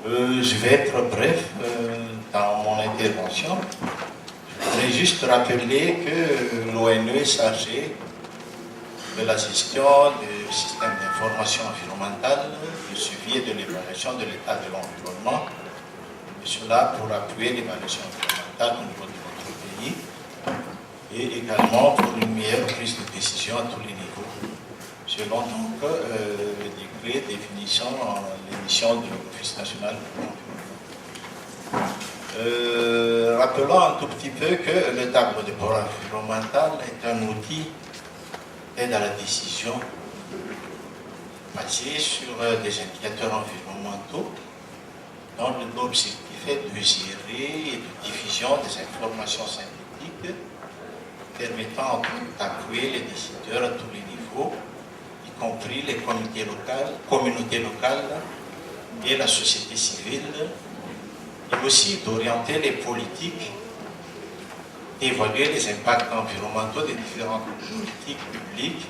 Je vais être bref dans mon intervention. Je voudrais juste rappeler que l'ONE est chargée de la gestion du système d'information environnementale, du suivi et de l'évaluation de l'état de l'environnement, et cela pour appuyer l'évaluation environnementale au niveau de notre pays, et également pour une meilleure prise de décision à tous les niveaux, selon donc le décret définissant les missions de l'Office national de l'environnement. Rappelons un tout petit peu que le tableau de bord environnemental est un outil d'aide à la décision basé sur des indicateurs environnementaux dont l'objectif est de gérer et de diffusion des informations synthétiques permettant d'appuyer les décideurs à tous les niveaux, y compris les communautés locales et la société civile, et aussi d'orienter les politiques, d'évaluer les impacts environnementaux des différentes politiques publiques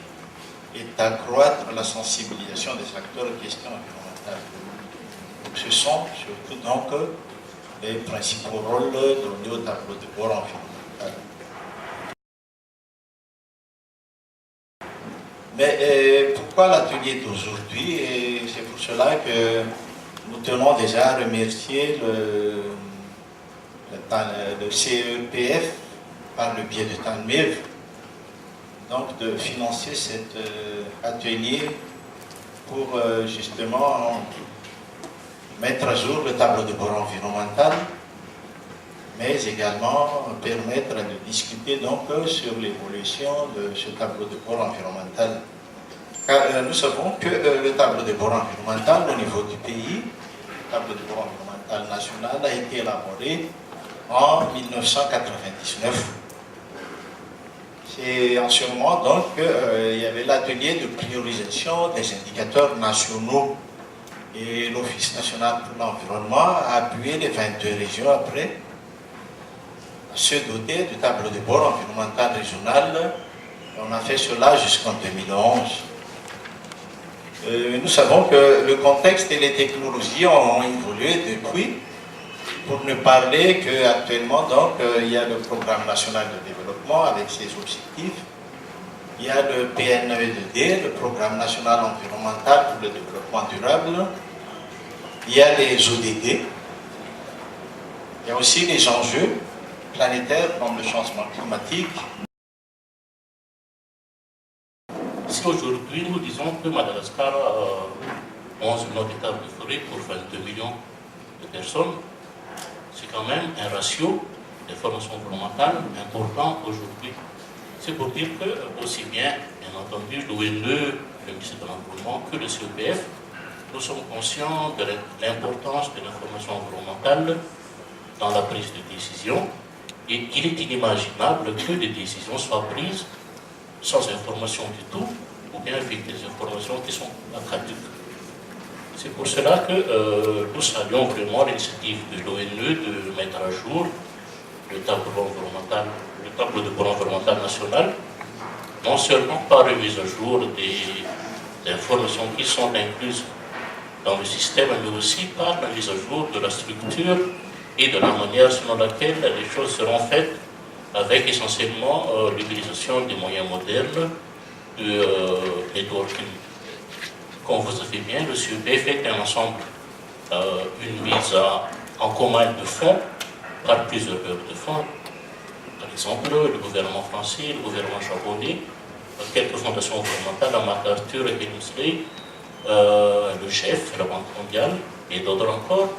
et d'accroître la sensibilisation des acteurs aux questions environnementales. Ce sont surtout donc les principaux rôles donnés au tableau de bord environnemental. Mais pourquoi l'atelier d'aujourd'hui? Et c'est pour cela que nous tenons déjà à remercier le CEPF par le biais de TANMIV, donc de financer cet atelier pour justement mettre à jour le tableau de bord environnemental, mais également permettre de discuter donc sur l'évolution de ce tableau de bord environnemental. Car nous savons que le tableau de bord environnemental au niveau du pays, le tableau de bord environnemental national, a été élaboré en 1999. C'est en ce moment donc il y avait l'atelier de priorisation des indicateurs nationaux et l'Office national pour l'environnement a appuyé les 22 régions après à se doter du tableau de bord environnemental régional. On a fait cela jusqu'en 2011. Nous savons que le contexte et les technologies ont évolué depuis, pour ne parler qu'actuellement, donc, il y a le Programme national de développement avec ses objectifs, il y a le PNE2D, le Programme national environnemental pour le développement durable, il y a les ODD, il y a aussi les enjeux planétaires comme le changement climatique. Si aujourd'hui nous disons que Madagascar a 11 millions d'hectares de forêt pour 22 millions de personnes, c'est quand même un ratio d'information environnementale important aujourd'hui. C'est pour dire que, aussi bien entendu, l'ONE, le ministère de l'Environnement, que le CEPF, nous sommes conscients de l'importance de l'information environnementale dans la prise de décision, et il est inimaginable que des décisions soient prises sans information du tout, ou bien avec des informations qui sont caduques. C'est pour cela que nous saluons vraiment l'initiative de l'ONE de mettre à jour le tableau de bord environnemental national, non seulement par la mise à jour des informations qui sont incluses dans le système, mais aussi par la mise à jour de la structure et de la manière selon laquelle les choses seront faites, avec essentiellement l'utilisation des moyens modernes de networking. Comme vous savez bien, le CEPF est un ensemble, une mise en commun de fonds par plusieurs bailleurs de fonds. Par exemple, le gouvernement français, le gouvernement japonais, quelques fondations environnementales, la MacArthur et Kingsley, le chef, la Banque mondiale et d'autres encore,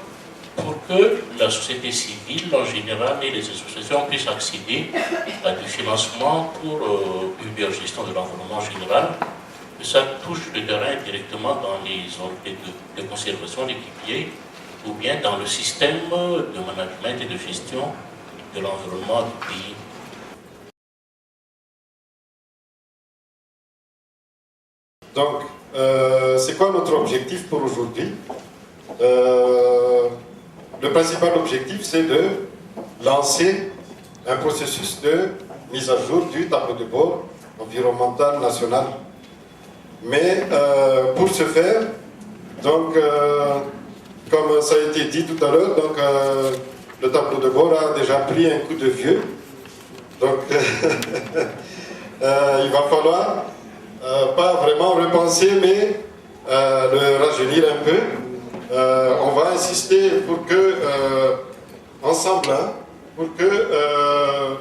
pour que la société civile en général et les associations puissent accéder à du financement pour une meilleure gestion de l'environnement en général. Et ça touche le terrain directement dans les ordres de conservation des PPA ou bien dans le système de management et de gestion de l'environnement du pays. Donc, c'est quoi notre objectif pour aujourd'hui? Le principal objectif, c'est de lancer un processus de mise à jour du tableau de bord environnemental national. Mais pour ce faire, donc, comme ça a été dit tout à l'heure, donc le tableau de bord a déjà pris un coup de vieux. Donc il va falloir pas vraiment repenser, mais le rajeunir un peu. On va insister pour que, ensemble, hein, pour que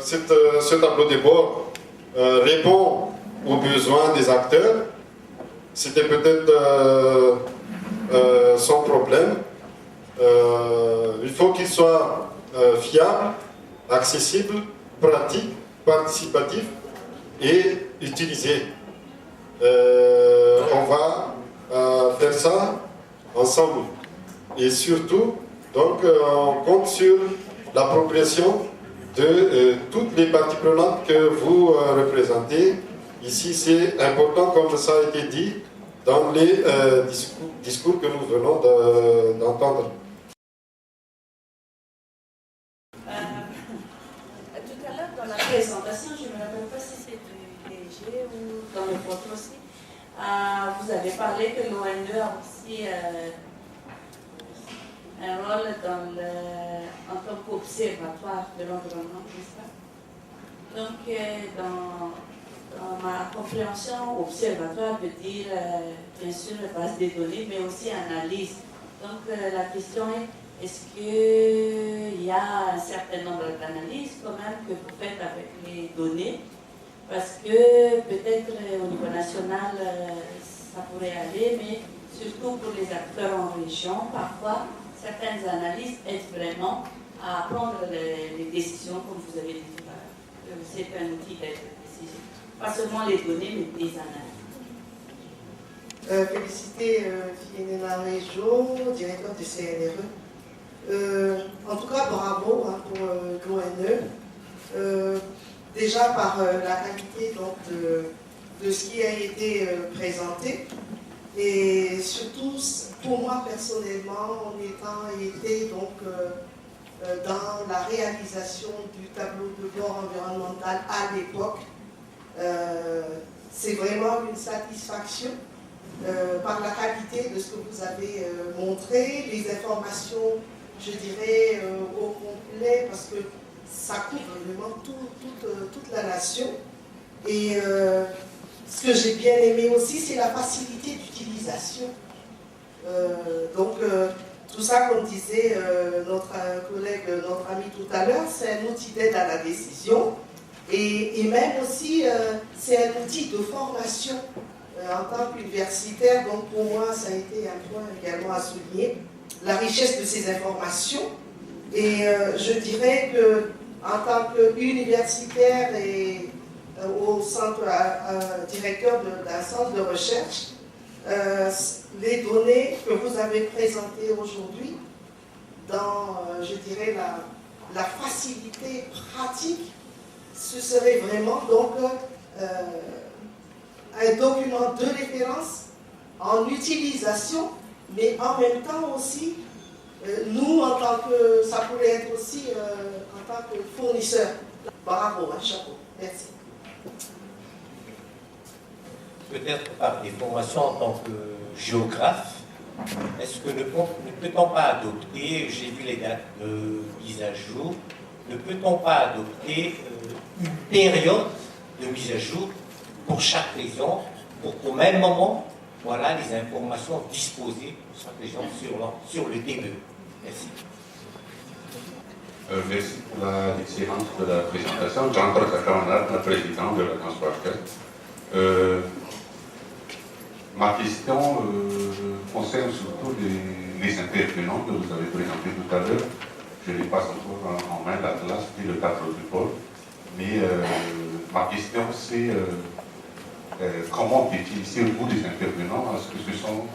ce tableau de bord répond aux besoins des acteurs. C'était peut-être son problème. Il faut qu'il soit fiable, accessible, pratique, participatif et utilisé. On va faire ça ensemble. Et surtout, donc, on compte sur l'appropriation de toutes les parties prenantes que vous représentez. Ici, c'est important, comme ça a été dit, dans les discours que nous venons d'entendre. Tout à l'heure, dans la présentation, je ne me rappelle pas si c'est du DG ou dans le votre aussi, vous avez parlé que l'ONE a aussi un rôle en tant qu'observatoire de l'environnement, n'est-ce pas? Donc, dans ma compréhension, observatoire veut dire, bien sûr, base de données, mais aussi analyse. Donc, la question est-ce qu'il y a un certain nombre d'analyses quand même que vous faites avec les données? Parce que peut-être au niveau national, ça pourrait aller, mais surtout pour les acteurs en région, parfois, certaines analyses aident vraiment à prendre les décisions, comme vous avez dit tout à l'heure. C'est un outil d'aide de décision. Pas seulement les données, mais des analyses. Féliciter Fienena Rejo, directeur du CNRE. En tout cas, bravo hein, pour l'ONE. Déjà par la qualité donc, de ce qui a été présenté. Et surtout, pour moi personnellement, en ayant été donc, dans la réalisation du tableau de bord environnemental à l'époque, c'est vraiment une satisfaction par la qualité de ce que vous avez montré, les informations, je dirais, au complet, parce que ça couvre vraiment toute la nation. Et ce que j'ai bien aimé aussi, c'est la facilité d'utilisation. Donc, tout ça, comme disait notre collègue, notre ami tout à l'heure, c'est un outil d'aide à la décision. Et même aussi, c'est un outil de formation en tant qu'universitaire. Donc, pour moi, ça a été un point également à souligner, la richesse de ces informations. Et je dirais que en tant qu'universitaire et au centre directeur d'un centre de recherche, les données que vous avez présentées aujourd'hui dans, je dirais, la facilité pratique, ce serait vraiment donc un document de référence en utilisation, mais en même temps aussi, nous, en tant que, ça pourrait être aussi en tant que fournisseur. Bravo, un chapeau. Merci. Peut-être par des formations en tant que géographe, est-ce que ne peut-on pas adopter, j'ai vu les dates de mise à jour, ne peut-on pas adopter une période de mise à jour pour chaque région, pour qu'au même moment, voilà les informations disposées pour chaque région sur le DBE. Merci. Merci pour l'excellence de la présentation. Jean-Claude Camarade, le président de la Transparquet. Ma question concerne surtout les intervenants que vous avez présentés tout à l'heure. Je n'ai pas encore en main l'atlas et le tableau du pôle, mais ma question c'est comment définissez-vous les intervenants? Est-ce que ce sont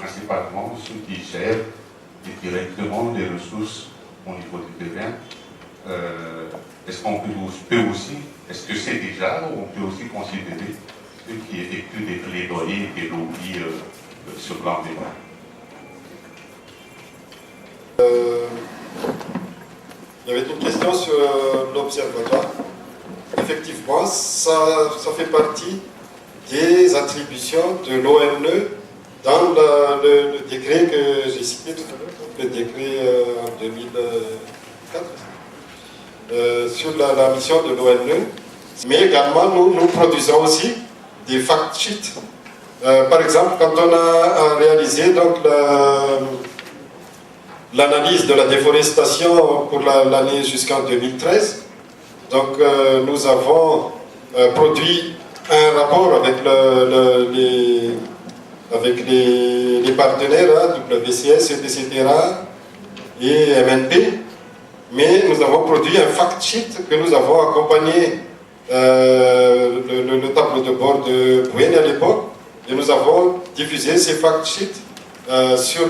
principalement ceux qui gèrent directement les ressources au niveau du terrain? Est-ce qu'on peut aussi, est-ce que c'est déjà, ou on peut aussi considérer ceux qui effectuent des plaidoyers et des lobbies sur l'environnement? Il y avait une question sur l'observatoire. Effectivement, ça fait partie des attributions de l'ONE dans le décret que j'ai cité tout à l'heure, le décret en 2004, sur la mission de l'ONU. Mais également, nous produisons aussi des fact sheets. Par exemple, quand on a réalisé donc l'analyse de la déforestation pour l'année jusqu'en 2013, donc nous avons produit un rapport avec les partenaires, WCS, etc. et MNP, mais nous avons produit un fact sheet que nous avons accompagné le tableau de bord de Bouenne à l'époque, et nous avons diffusé ces fact sheets sur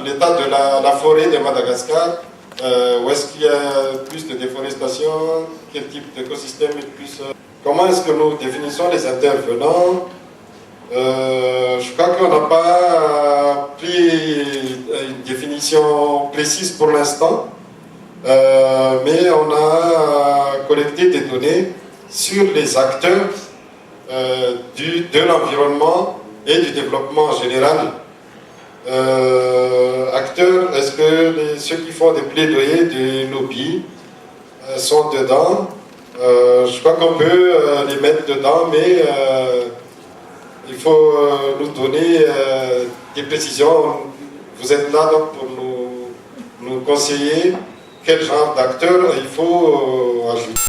l'état de la forêt de Madagascar, où est-ce qu'il y a plus de déforestation, quel type d'écosystème est plus... Comment est-ce que nous définissons les intervenants? Je crois qu'on n'a pas pris une définition précise pour l'instant, mais on a collecté des données sur les acteurs de l'environnement et du développement en général. Acteurs, est-ce que ceux qui font des plaidoyers, des lobbies sont dedans? Je crois qu'on peut les mettre dedans, mais il faut nous donner des précisions. Vous êtes là donc pour nous conseiller quel genre d'acteurs il faut ajouter.